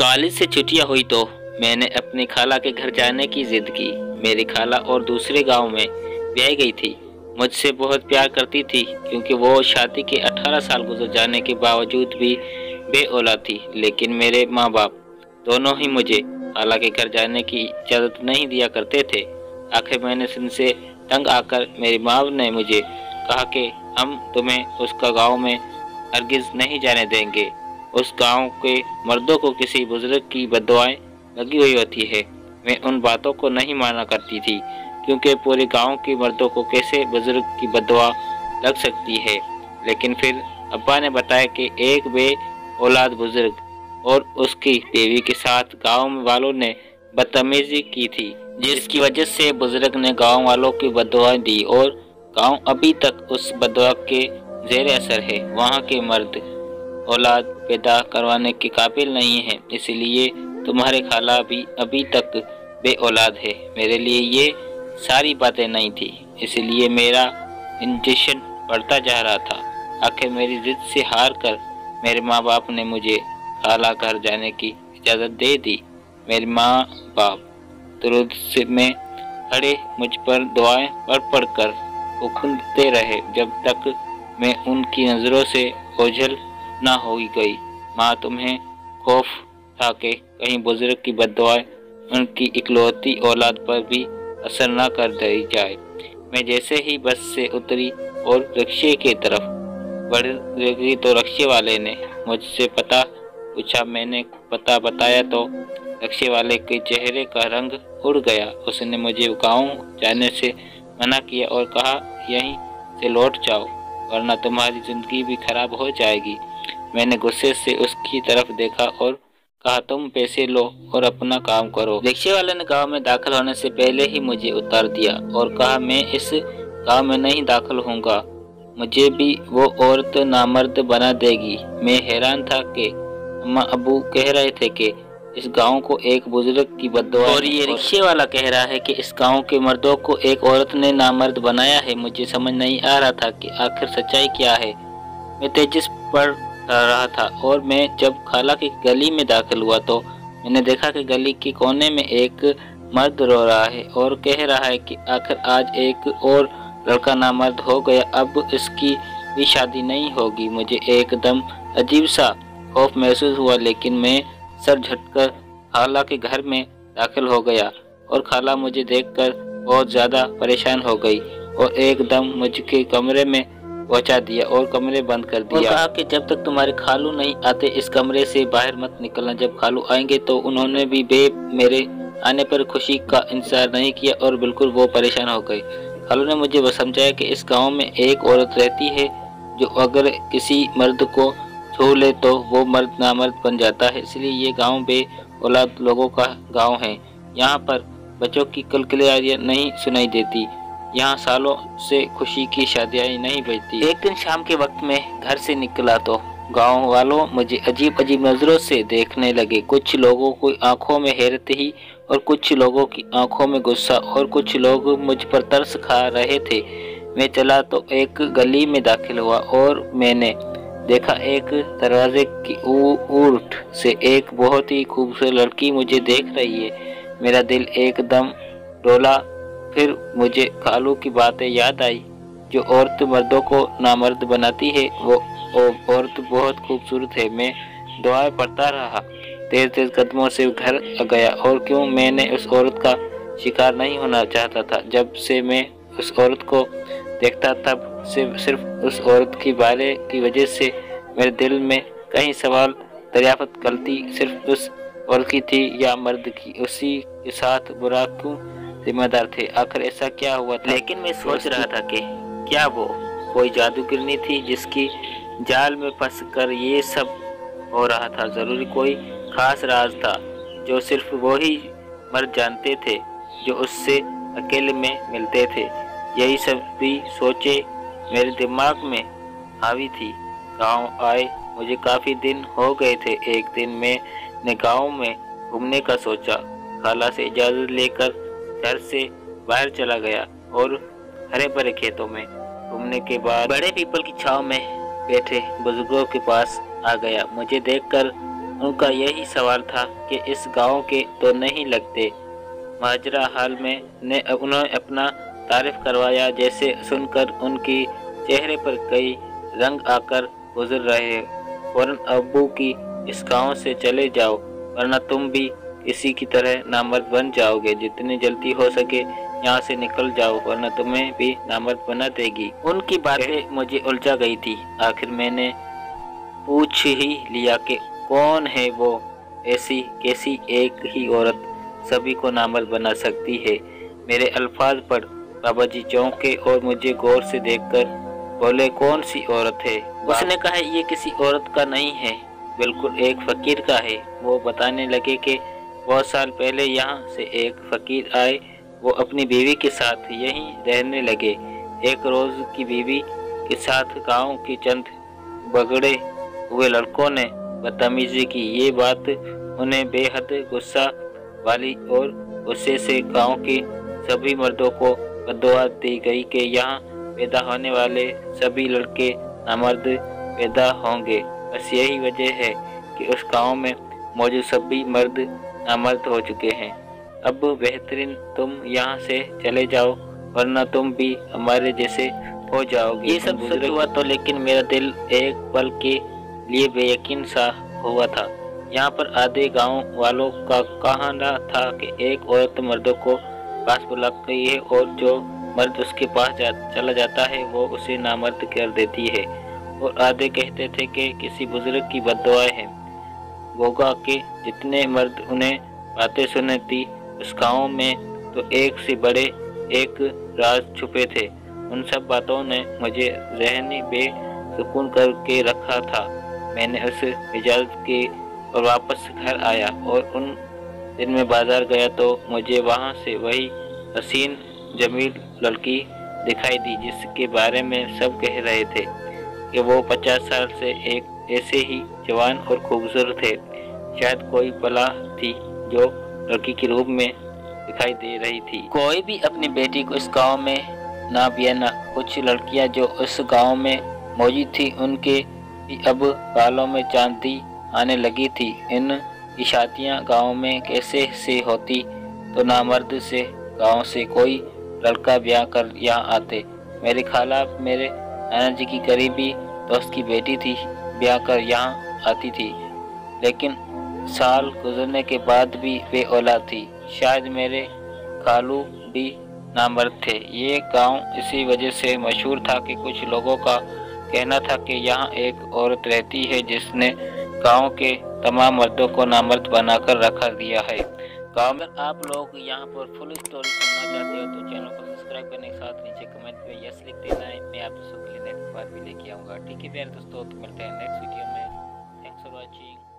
College से छुट्टियां हुई तो मैंने अपनी खाला के घर जाने की जिद की। मेरी खाला और दूसरे गांव में ब्याह गई थी। मुझसे बहुत प्यार करती थी क्योंकि वो शादी के 18 साल गुजर जाने के बावजूद भी बे औलाद थी। लेकिन मेरे माँ बाप दोनों ही मुझे खाला के घर जाने की इजाज़त नहीं दिया करते थे। आखिर मैंने उनसे तंग आकर मेरी माँ ने मुझे कहा कि हम तुम्हें उसका गांव में हरगिज़ नहीं जाने देंगे। उस गांव के मर्दों को किसी बुजुर्ग की बददुआएं लगी हुई होती है। मैं उन बातों को नहीं माना करती थी क्योंकि पूरे गांव के मर्दों को कैसे बुजुर्ग की बददुआ लग सकती है। लेकिन फिर अब्बा ने बताया कि एक बे औलाद बुजुर्ग और उसकी बीवी के साथ गांव वालों ने बदतमीजी की थी, जिसकी वजह से बुजुर्ग ने गांव वालों की बददुआएं दी और गांव अभी तक उस बददुआ के ज़ेर असर है। वहाँ के मर्द औलाद पैदा करवाने के काबिल नहीं है, इसलिए तुम्हारे खाला भी अभी तक बे औलाद है। मेरे लिए ये सारी बातें नहीं थी, इसलिए मेरा इंजेक्शन बढ़ता जा रहा था। आखिर मेरी जिद से हार कर मेरे माँ बाप ने मुझे खाला घर जाने की इजाज़त दे दी। मेरे माँ बाप दुरूद में खड़े मुझ पर दुआएं पढ़ कर हुक्मते रहे जब तक मैं उनकी नज़रों से ओझल ना हो गई। माँ, तुम्हें खौफ था कि कहीं बुजुर्ग की बददुआएं उनकी इकलौती औलाद पर भी असर न कर दी जाए। मैं जैसे ही बस से उतरी और रिक्शे की तरफ बढ़ गई तो रिक्शे वाले ने मुझसे पता पूछा। मैंने पता बताया तो रिक्शे वाले के चेहरे का रंग उड़ गया। उसने मुझे गाँव जाने से मना किया और कहा, यहीं से लौट जाओ वरना तुम्हारी ज़िंदगी भी खराब हो जाएगी। मैंने गुस्से से उसकी तरफ देखा और कहा, तुम पैसे लो और अपना काम करो। रिक्शे वाले ने गांव में दाखिल होने से पहले ही मुझे उतार दिया और कहा, मैं इस गांव में नहीं दाखिल होऊंगा, मुझे भी वो औरत नामर्द बना देगी। मैं हैरान था कि अम्मा अबू कह रहे थे कि इस गांव को एक बुजुर्ग की बद्दुआ और ये रिक्शे वाला कह रहा है कि इस गांव के मर्दों को एक औरत ने नामर्द बनाया है। मुझे समझ नहीं आ रहा था कि आखिर सच्चाई क्या है। मैं तेजिस पढ़ रहा था और मैं जब खाला की गली में दाखिल हुआ तो मैंने देखा कि गली के कोने में एक मर्द रो रहा है और कह रहा है कि आखिर आज एक और लड़का नामर्द हो गया, अब इसकी भी शादी नहीं होगी। मुझे एकदम अजीब सा खौफ महसूस हुआ, लेकिन मैं सर झटकर खाला के घर में दाखिल हो गया और खाला मुझे देखकर बहुत ज़्यादा परेशान हो गई और एकदम मुझके कमरे में पहुंचा दिया और कमरे बंद कर दिया और कहा कि जब तक तुम्हारे खालू नहीं आते इस कमरे से बाहर मत निकलना। जब खालू आएंगे तो उन्होंने भी मेरे आने पर खुशी का इंतजार नहीं किया और बिल्कुल वो परेशान हो गए। खालू ने मुझे बस समझाया कि इस गांव में एक औरत रहती है जो अगर किसी मर्द को छू ले तो वो मर्द नामर्द बन जाता है, इसलिए ये गाँव बे औलाद लोगों का गाँव है। यहाँ पर बच्चों की किलकिलाहट नहीं सुनाई देती, यहाँ सालों से खुशी की शादियाँ नहीं बजती। एक दिन शाम के वक्त में घर से निकला तो गांव वालों मुझे अजीब अजीब नज़रों से देखने लगे। कुछ लोगों की आंखों में हैरत ही और कुछ लोगों की आंखों में गुस्सा और कुछ लोग मुझ पर तरस खा रहे थे। मैं चला तो एक गली में दाखिल हुआ और मैंने देखा एक दरवाजे की ऊर्ट से एक बहुत ही खूबसूरत लड़की मुझे देख रही है। मेरा दिल एकदम डोला। फिर मुझे खालू की बातें याद आई, जो औरत मर्दों को नामर्द बनाती है वो औरत बहुत खूबसूरत है। मैं दुआएं पढ़ता रहा, तेज तेज कदमों से घर गया और क्यों मैंने उस औरत का शिकार नहीं होना चाहता था। जब से मैं उस औरत को देखता तब से सिर्फ उस औरत की बारे की वजह से मेरे दिल में कई सवाल दरियाफ्त करती, सिर्फ उस औरत की थी या मर्द की, उसी के साथ बुरा क्यों जिम्मेदार थे, आखिर ऐसा क्या हुआ था। लेकिन मैं सोच रहा था कि क्या वो कोई जादूगरनी थी जिसकी जाल में फंस कर ये सब हो रहा था। ज़रूरी कोई खास राज था जो सिर्फ वो ही मर्द जानते थे जो उससे अकेले में मिलते थे। यही सब भी सोचे मेरे दिमाग में हावी थी। गांव आए मुझे काफ़ी दिन हो गए थे। एक दिन मैंने गांव में घूमने का सोचा। खाला से इजाज़त लेकर घर से बाहर चला गया और हरे भरे खेतों में घूमने के बाद बड़े पीपल की छांव में बैठे बुजुर्गों के पास आ गया। मुझे देखकर उनका यही सवाल था कि इस गांव के तो नहीं लगते। महाजरा हाल में ने उन्हें अपना तारीफ करवाया, जैसे सुनकर उनकी चेहरे पर कई रंग आकर गुजर रहे। फौरन अब्बू की इस गांव से चले जाओ, वरना तुम भी किसी की तरह नामर्द बन जाओगे। जितनी जल्दी हो सके यहाँ से निकल जाओ, वरना तुम्हें भी नामर्द बना देगी। उनकी बातें मुझे उलझा गई थी। आखिर मैंने पूछ ही लिया कि कौन है वो ऐसी कैसी एक ही औरत सभी को नामर्द बना सकती है। मेरे अल्फाज पर बाबा जी चौंके और मुझे गौर से देखकर बोले, कौन सी औरत है? उसने कहा, ये किसी औरत का नहीं है, बिल्कुल एक फकीर का है। वो बताने लगे कि बहुत साल पहले यहाँ से एक फकीर आए। वो अपनी बीवी के साथ यहीं रहने लगे। एक रोज की बीवी के साथ गांव के चंद बगड़े हुए लड़कों ने बदतमीजी की। ये बात उन्हें बेहद गुस्सा वाली और गुस्से से गांव के सभी मर्दों को बद्दुआ दी गई कि यहाँ पैदा होने वाले सभी लड़के नामर्द पैदा होंगे। बस यही वजह है कि उस गांव में मौजूद सभी मर्द नामर्द हो चुके हैं। अब बेहतरीन तुम यहाँ से चले जाओ, वरना तुम भी हमारे जैसे हो जाओगे। ये सब सच हुआ तो, लेकिन मेरा दिल एक पल के लिए बेयकीन सा हुआ था। यहाँ पर आधे गांव वालों का कहना था कि एक औरत मर्दों को पास बुलाती है और जो मर्द उसके पास चला जाता है वो उसे नामर्द कर देती है। और आधे कहते थे कि किसी बुजुर्ग की बद्दुआएं हैं। गोगा के जितने मर्द उन्हें बातें सुनती उस गांव में, तो एक से बड़े एक राज छुपे थे। उन सब बातों ने मुझे रहनी बेसुकून करके रखा था। मैंने उस मिजाज के और वापस घर आया और उन दिन में बाजार गया तो मुझे वहां से वही हसीन जमील लड़की दिखाई दी जिसके बारे में सब कह रहे थे कि वो 50 साल से एक ऐसे ही जवान और खूबसूरत थे। शायद कोई बला थी जो लड़की के रूप में दिखाई दे रही थी। कोई भी अपनी बेटी को इस गांव में ना बियाना। कुछ लड़कियां जो उस गांव में मौजूद थी उनके भी अब बालों में चांदी आने लगी थी। इन की शादियाँ गाँव में कैसे से होती तो नामर्द से गाँव से कोई लड़का ब्याह कर यहाँ आते। मेरी खाला मेरे नाना जी की करीबी दोस्त की बेटी थी, ब्याह कर यहाँ आती थी, लेकिन साल गुजरने के बाद भी वे औलाद थी। शायद मेरे खालू भी नामर्द थे। ये गांव इसी वजह से मशहूर था कि कुछ लोगों का कहना था कि यहाँ एक औरत रहती है जिसने गांव के तमाम मर्दों को नामर्द बनाकर रखा दिया है। गांव में आप लोग यहाँ पर फुल स्टोरी सुनना चाहते हो तो चैनल को सब्सक्राइब करने के साथ नीचे कमेंट में यस लिख देना है। मैं आप दोस्तों के लिए नेक्स्ट बार भी लेके आऊँगा। ठीक है प्यारे दोस्तों, तो मिलते हैं नेक्स्ट वीडियो में। Thanks for watching.